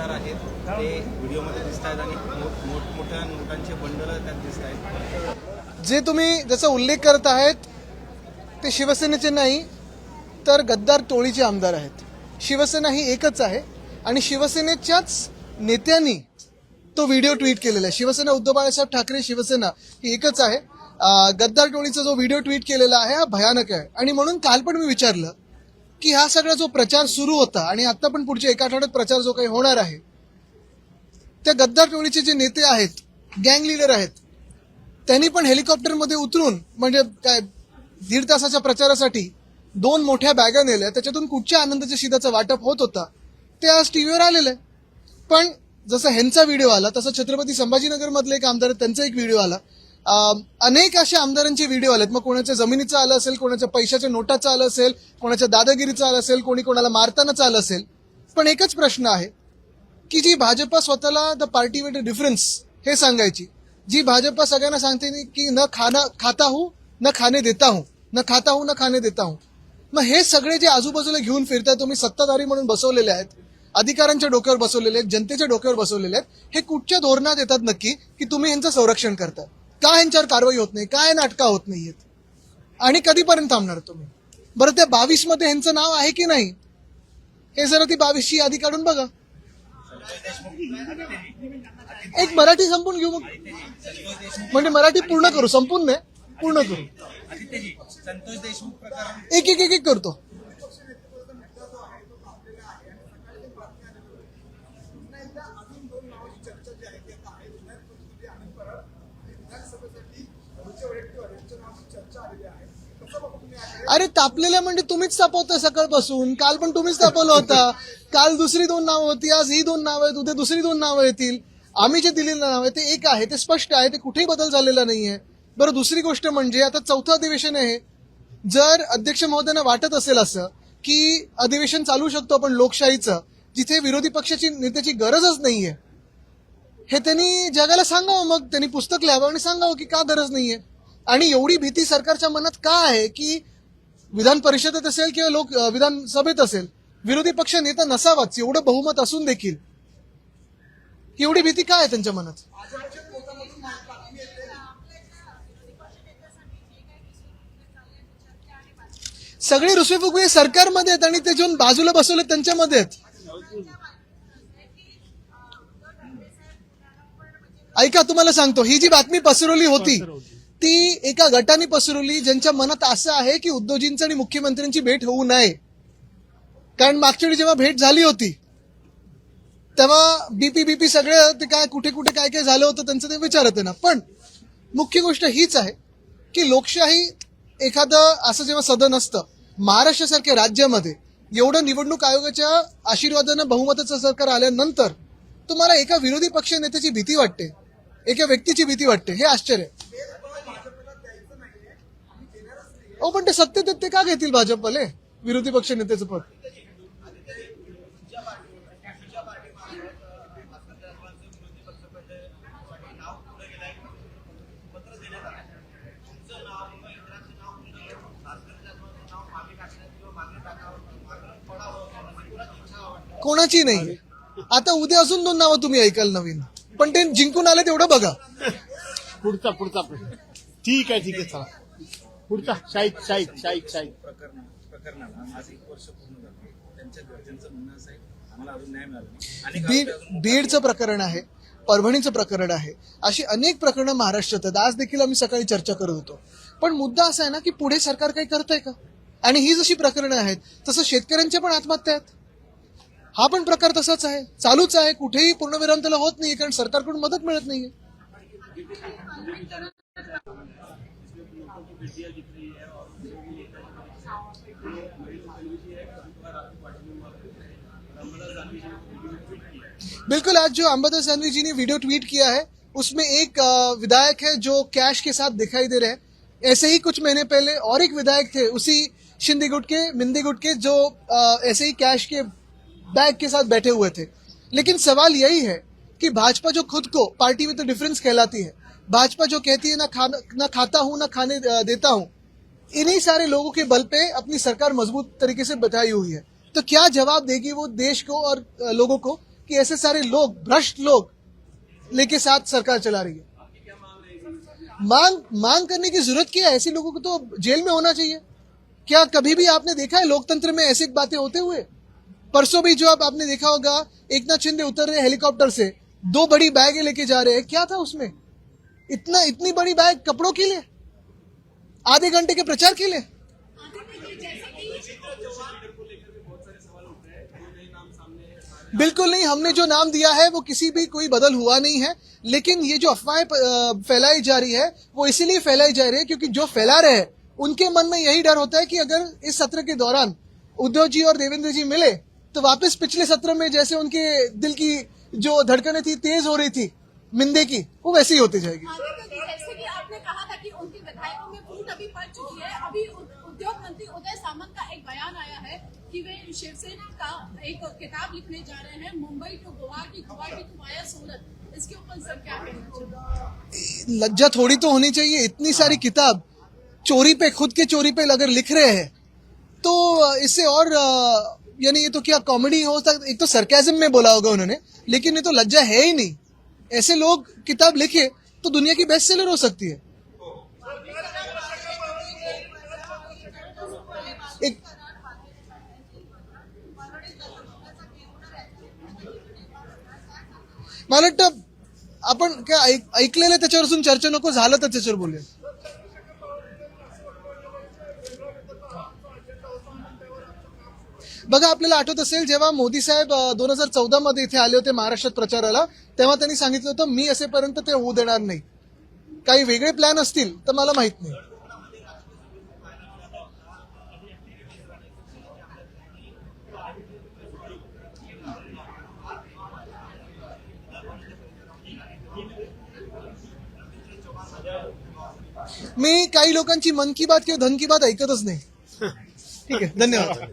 आमदार आहेत ते व्हिडिओमध्ये दिसत आहेत आणि मोठमोठ्या नोटांचे बंडल त्यात दिसत आहेत. जे तुम्ही ज्याचा उल्लेख करत आहेत ते शिवसेनेचे नाही तर गद्दार टोळीचे आमदार आहेत. शिवसेना ही एकच आहे आणि शिवसेनेच्याच नेत्यांनी तो व्हिडिओ ट्विट केलेला आहे. शिवसेना उद्धव बाळासाहेब ठाकरे शिवसेना ही एकच आहे. गद्दार टोळीचा जो व्हिडिओ ट्विट केलेला आहे हा भयानक आहे. आणि म्हणून काल पण मी विचारलं की हा सगळा जो प्रचार सुरू होता आणि आता पण पुढच्या एका आठवड्यात प्रचार जो काही होणार आहे त्या गद्दार टोळीचे जे नेते आहेत, गँग लीडर आहेत, त्यांनी पण हेलिकॉप्टरमध्ये उतरून म्हणजे काय 1.5 तासाच्या प्रचारासाठी 2 मोठ्या बॅगा नेल्या. त्याच्यातून कुठच्या आनंदाच्या शिधाचं वाटप होत होता ते आज टीव्हीवर आलेलं आहे. पण जसं ह्यांचा व्हिडिओ आला तसं छत्रपती संभाजीनगर मधले एक आमदार त्यांचा एक व्हिडिओ आला. अनेक अशा आमदारांचे व्हिडिओ आलेत. मग कोणाच्या जमिनीचं आलं असेल, कोणाच्या पैशाच्या नोटाचं आलं असेल, कोणाच्या दादागिरीचं आलं असेल, कोणी कोणाला मारतानाचं आलं असेल. पण एकच प्रश्न आहे की जी भाजपा स्वतःला द पार्टी विथ डिफरन्स हे सांगायची, जी भाजपा सगळ्यांना सांगते की न खाता हूं न खाने देता हूं, न खाता हूं न खाने देता हूं. मग हे सगळे जे आजूबाजूला घेऊन फिरताय तुम्ही, सत्ताधारी म्हणून बसवलेले आहेत, अधिकाऱ्यांच्या डोक्यावर बसवलेले आहेत, जनतेच्या डोक्यावर बसवलेले आहेत, हे कुठच्या धोरणात येतात नक्की की तुम्ही यांचं संरक्षण करताय? का यांच्यावर कारवाई होत नाही? काय नाटकं होत नाहीयेत? आणि कधीपर्यंत थांबणार तुम्ही? बरं, त्या 22 मध्ये ह्यांचं नाव आहे की नाही हे जरा ती 22 ची यादी काढून बघा. एक मराठी संपून घेऊ, मग म्हणजे मराठी पूर्ण करू, संपून नाही पूर्ण करू. संतोष देशमुख प्रकरण एक एक एक एक करतो. अरे तापलेल्या म्हणजे तुम्हीच तापवताय सकाळपासून. काल पण तुम्हीच तापवलं होता. काल दुसरी 2 नावं होती, आज ही 2 नावं आहेत, उद्या दुसरी 2 नावं येतील. आम्ही जे दिलेलं नाव आहे ते एक आहे, ते स्पष्ट आहे, ते कुठेही बदल झालेला नाहीये. बरं, दुसरी गोष्ट म्हणजे आता 4थं अधिवेशन आहे. जर अध्यक्ष महोदयांना वाटत असेल असं की अधिवेशन चालू शकतो आपण लोकशाहीचं, जिथे विरोधी पक्षाची नेत्याची गरजच नाहीये, हे त्यांनी जगाला सांगावं. मग त्यांनी पुस्तक लिहावं आणि सांगावं की का गरज नाहीये. आणि एवढी भीती सरकारच्या मनात का आहे की विधान परिषदेत असेल किंवा विधानसभेत असेल विरोधी पक्ष नेता नसावाच, एवढं बहुमत असून देखील एवढी भीती काय आहे त्यांच्या मनात? सगळे रुसवे सरकारमध्ये आहेत आणि ते जे बाजूला बसवले त्यांच्यामध्ये आहेत. ऐका, तुम्हाला सांगतो, ही जी बातमी पसरवली होती ती एका गटाने पसरवली ज्यांच्या मनात असं आहे की उद्धवजींची आणि मुख्यमंत्र्यांची भेट होऊ नये. कारण मागच्या वेळी जेव्हा भेट झाली होती तेव्हा बीपी सगळे ते काय कुठे कुठे काय काय झालं होतं त्यांचं ते विचारत ना. पण मुख्य गोष्ट हीच आहे की लोकशाही एखादं असं जेव्हा सदन असतं, महाराष्ट्रासारख्या राज्यामध्ये एवढं निवडणूक आयोगाच्या आशीर्वादानं बहुमताचं सरकार आल्यानंतर तुम्हाला एका विरोधी पक्ष नेत्याची भीती वाटते, एका व्यक्तीची भीती वाटते, हे आश्चर्य. हो, पण ते सत्तेत ते का घेतील भाजपवाले विरोधी पक्ष नेत्याचं पद? कोणाची नाही. आता उद्या अजून 2 नावं तुम्ही ऐकाल नवीन, पण ते जिंकून आले तेवढं बघा. पुढचा प्रश्न. ठीक आहे चला पुढचा. शाहीद प्रकरणाला आज 1 वर्ष पूर्ण झालं. त्यांच्या घरच्यांचं म्हणणं असं आहे आम्हाला अजून न्याय मिळाला नाही. बीडचं प्रकरण आहे, परभणीचं प्रकरण आहे, अशी अनेक प्रकरणं महाराष्ट्रात आहेत. आज देखील आम्ही सकाळी चर्चा करत होतो. पण मुद्दा असा आहे ना की पुढे सरकार काही करतंय का? आणि ही जशी प्रकरणं आहेत तसं शेतकऱ्यांच्या पण आत्महत्या आहेत. हा पण प्रकार तसाच आहे, चालूच आहे. कुठेही पूर्णविराम त्याला होत नाहीये कारण सरकारकडून मदत मिळत नाहीये. बिल्कुल, आज जो अंबादास दानवे जी ने वीडियो ट्वीट किया है उसमें एक विधायक है जो कैश के साथ दिखाई दे रहे हैं. ऐसे ही कुछ महीने पहले और एक विधायक थे उसी मिंदी गुट के जो ऐसे ही कैश के बैग के साथ बैठे हुए थे. लेकिन सवाल यही है कि भाजपा जो खुद को पार्टी विद डिफरेंस कहलाती है, भाजपा जो कहती है ना खाता हूं ना खाने देता हूं, इन्हीं सारे लोगों के बल पे अपनी सरकार मजबूत तरीके से बताई हुई है. तो क्या जवाब देगी वो देश को और लोगों को कि ऐसे सारे लोग, भ्रष्ट लोग लेके साथ सरकार चला रही है। मांग करने की जरूरत क्या है? ऐसे लोगों को तो जेल में होना चाहिए। क्या कभी भी आपने देखा है लोकतंत्र में ऐसी बातें होते हुए? परसों भी जो आपने देखा होगा, एकनाथ शिंदे उतर रहे हेलीकॉप्टर से, 2 बड़ी बैग लेके जा रहे हैं। क्या था उसमें? इतनी बड़ी बैग कपड़ों के लिए, आधे घंटे के प्रचार के लिए? बिल्कुल नहीं, हमने जो नाम दिया है वो किसी भी कोई बदल हुआ नहीं है। लेकिन ये जो अफवाहें फैलाई जा रही है वो इसीलिए फैलाई जा रही है क्योंकि जो फैला रहे हैं उनके मन में यही डर होता है कि अगर इस सत्र के दौरान उद्धव जी और देवेंद्र जी मिले तो वापस पिछले सत्र में जैसे उनके दिल की जो धड़कनें थी, तेज हो रही थी मिंदे की, वो वैसी ही होती जाएगी। जैसे कि आपने कहा था कि उनके विधायकों में फूट अभी पड़ चुकी है। अभी उद्योग मंत्री उदय सामंत का एक बयान आया है कि वे शिवसेना का एक किताब लिखने जा रहे हैं, मुंबई टू गुवाहाटी, गुवाहाटी टू वाया सूरत। इसके ऊपर सर क्या कहना चाहिए? लज्जा थोड़ी तो होनी चाहिए। इतनी सारी किताब चोरी पे, खुद के चोरी पे अगर लिख रहे हैं तो इससे और यानी ये तो क्या कॉमेडी हो सकता? एक तो सरकाज़म में बोला होगा उन्होंने, लेकिन ये तो लज्जा है ही नहीं। ऐसे लोग किताब लिखे तो दुनिया की बेस्ट सेलर हो सकती है। एक मला वाटतं आपण काय ऐकलेलं त्याच्यावरून चर्चा नको, झालं तर त्याच्यावर बोलूया। बघा, आपल्याला आठवत असेल जेव्हा मोदी साहेब 2014 मध्ये इथे आले होते महाराष्ट्रात प्रचाराला, तेव्हा त्यांनी सांगितलं होतं मी असेपर्यंत ते होऊ देणार नाही। काही वेगळे प्लॅन असतील तर मला माहित नाही। मी काही लोकांची मन की बात किंवा धन की बात ऐकतच नाही। ठीक आहे, धन्यवाद।